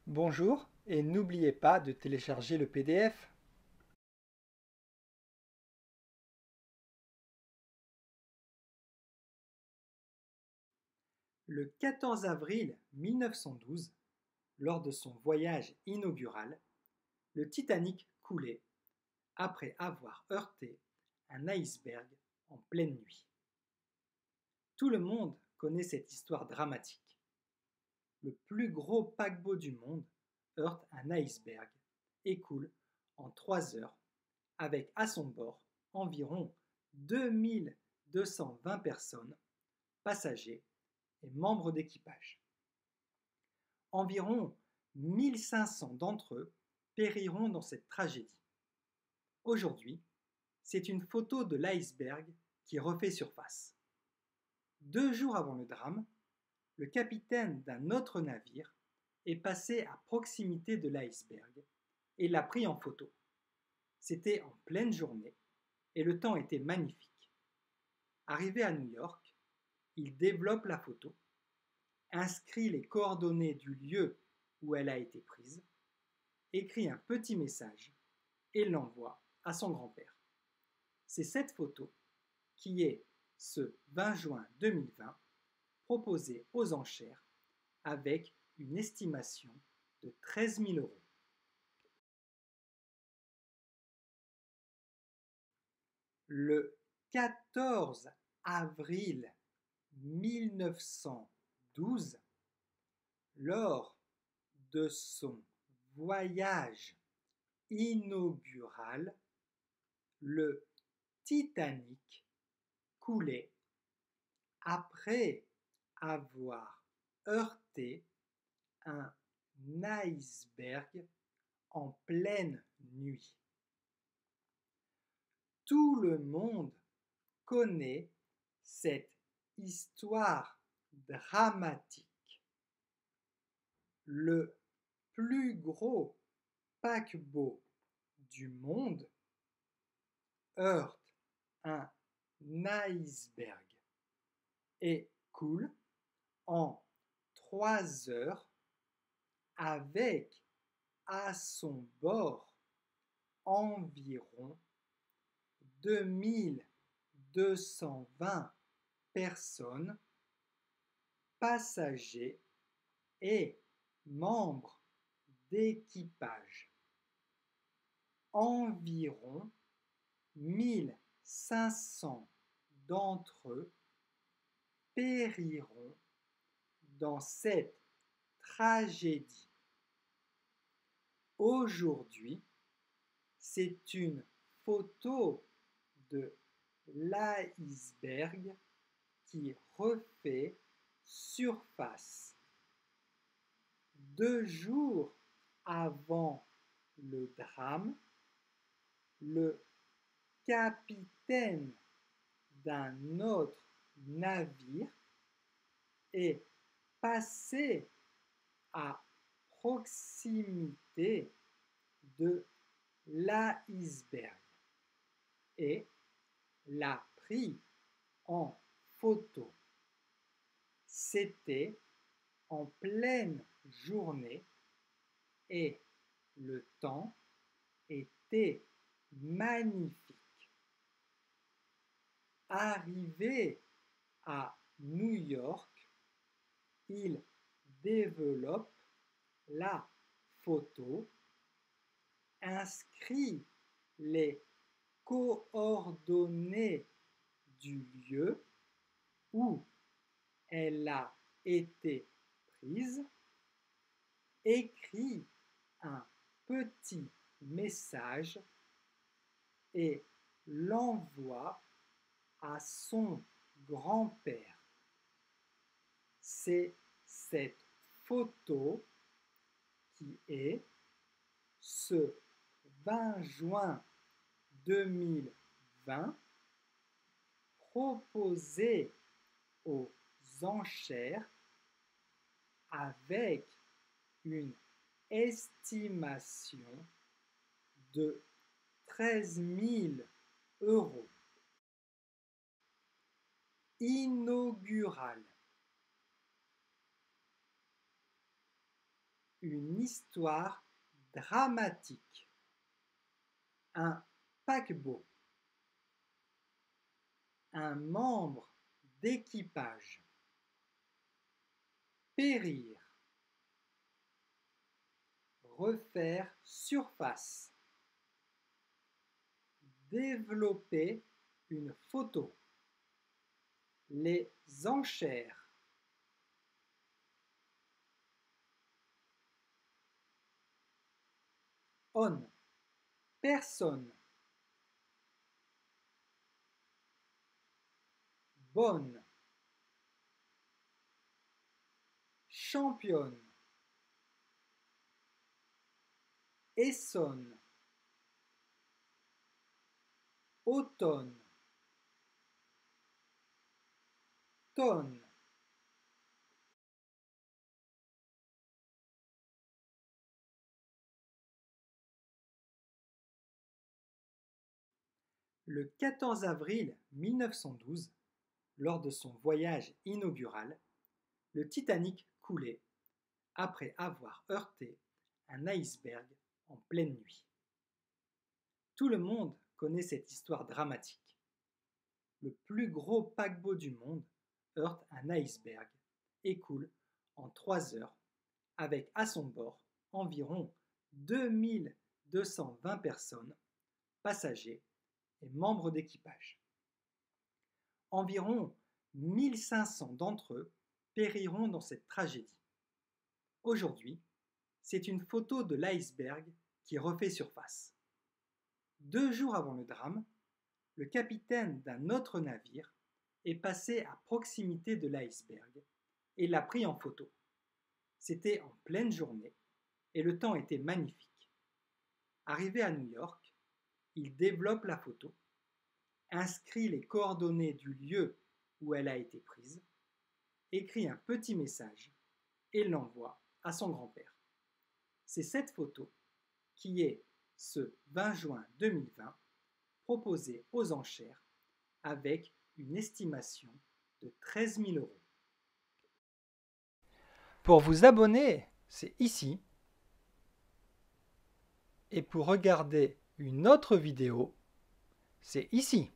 Bonjour et n'oubliez pas de télécharger le PDF. Le 14 avril 1912, lors de son voyage inaugural, le Titanic coulait après avoir heurté un iceberg en pleine nuit. Tout le monde connaît cette histoire dramatique. Le plus gros paquebot du monde heurte un iceberg et coule en 3 heures avec à son bord environ 2220 personnes, passagers et membres d'équipage. Environ 1500 d'entre eux périront dans cette tragédie. Aujourd'hui, c'est une photo de l'iceberg qui refait surface. 2 jours avant le drame, le capitaine d'un autre navire est passé à proximité de l'iceberg et l'a pris en photo. C'était en pleine journée et le temps était magnifique. Arrivé à New York, il développe la photo, inscrit les coordonnées du lieu où elle a été prise, écrit un petit message et l'envoie à son grand-père. C'est cette photo qui est, ce 20 juin 2020, proposée aux enchères avec une estimation de 13 000 euros. Le 14 avril 1912, lors de son voyage inaugural, le Titanic coulait après avoir heurté un iceberg en pleine nuit. Tout le monde connaît cette histoire dramatique. Le plus gros paquebot du monde heurte un iceberg et coule en 3 heures avec à son bord environ 2220 personnes, passagers et membres d'équipage. Environ 1500 d'entre eux périront dans cette tragédie. Aujourd'hui, c'est une photo de l'iceberg qui refait surface. 2 jours avant le drame, le capitaine d'un autre navire est passé à proximité de l'iceberg et l'a pris en photo. C'était en pleine journée et le temps était magnifique. Arrivé à New York, il développe la photo, inscrit les coordonnées du lieu où elle a été prise, écrit un petit message et l'envoie à son grand-père. C'est cette photo qui est, ce 20 juin 2020, proposée aux enchères avec une estimation de 13 000 euros. Inaugural. une histoire dramatique. Un paquebot. Un membre d'équipage. Périr. Refaire surface. Développer une photo. Les enchères. On. Personne. Bonne. Championne. Essonne. Automne. Tonne. Le 14 avril 1912, lors de son voyage inaugural, le Titanic coulait après avoir heurté un iceberg en pleine nuit. Tout le monde connaît cette histoire dramatique. Le plus gros paquebot du monde heurte un iceberg et coule en 3 heures avec à son bord environ 2220 personnes, passagers et membres d'équipage. Environ 1500 d'entre eux périront dans cette tragédie. Aujourd'hui, c'est une photo de l'iceberg qui refait surface. 2 jours avant le drame, le capitaine d'un autre navire est passé à proximité de l'iceberg et l'a pris en photo. C'était en pleine journée et le temps était magnifique. Arrivé à New York, il développe la photo, inscrit les coordonnées du lieu où elle a été prise, écrit un petit message et l'envoie à son grand-père. C'est cette photo qui est, ce 20 juin 2020, proposée aux enchères avec une estimation de 13 000 €. Pour vous abonner, c'est ici. Et pour regarder une autre vidéo, c'est ici.